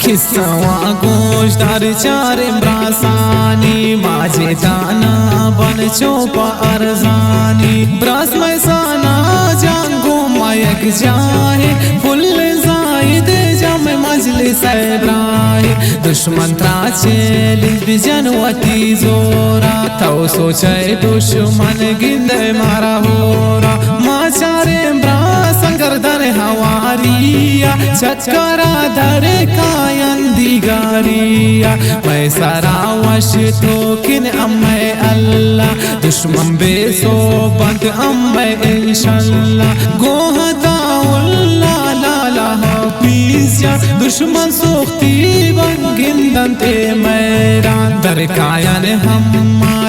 کسوا گوش دار چار براسانی ماجی دانا بن چوپا ارزانی براس میں سانا جانگو ما یک جائے پھل زائد جام مجلس ابراہی دشمن ترا چیلی بجنوتی زورا تو سوچے دشمن گندے مارا ہورا ما چارے براسن گردن ہواریا چکرا در کائن دیگاریا میں سراوش تو کن امے اللہ دشمن بے صوبت امے انشاءاللہ گوہتا اللہ لالا حافظ یا دشمن سوختی بنگندن تے میران در کائن ہم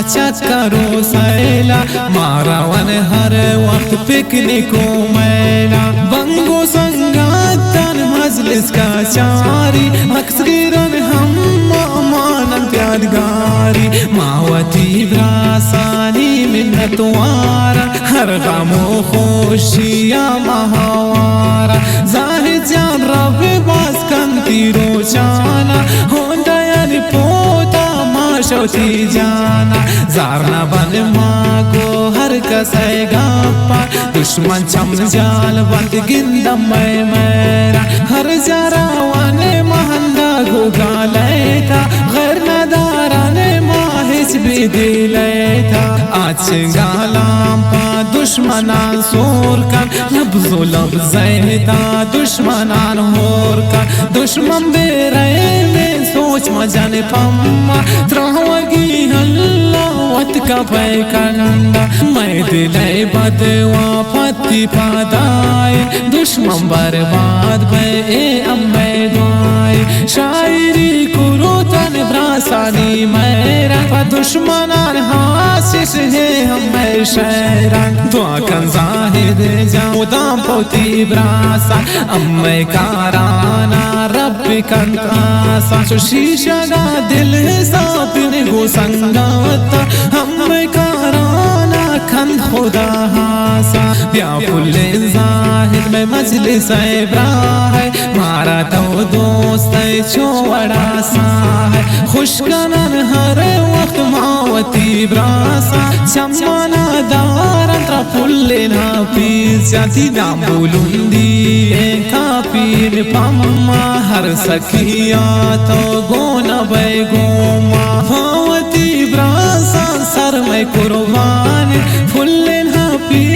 چکرو سیلا مارا ون ہر وقت پکنکو میلا بنگو سنگاتن مجلس کا چاری اکثرن ہم مانن پیادگاری ماوتی براسانی منتوارا ہر غم و خوشیا مہوارا زاہد جان رب باز کنتی روچانا ہوندا یعنی پوتا شوتی جانا زارنا بن ماگو ہر کسے گاپا دشمن چم جال بند گندم میں میرا ہر جراوانے مہندا گو گالیتا غیر ندارانے ماہج بھی دیلیتا آج گالام پا دشمنان سور کن لبز و لبزیتا دشمنان ہور کن دشمن بے رہے میں سوچ مجن پما تروگی اللہ وت کا پیکندا میں دلے بدوا پتی پادائے دشمن برباد بے اے امے دعائے شاعری کرو تن براسانی میرا دشمنان حاسس ہے ہمیں شیران دعا کن زاہد جاؤ دام پوتی براسا امے کارانا رب کن کاسا چو شیشہ گا دل ساپن گو سنگاتا ہمیں کارانا کن خدا حاسا بیا پل زاہد میں مجلس ابراہ ہے مارا تو دوست چھوڑا سا ہے خوش کنن ہر وقت ماوتی براسا چمانا دارن را پلنا پیس جاتی دام بولندی کافی میں پاما ہر سکیا تو گونا بے گوما ماوتی براسا سر میں قربان پلنا پیس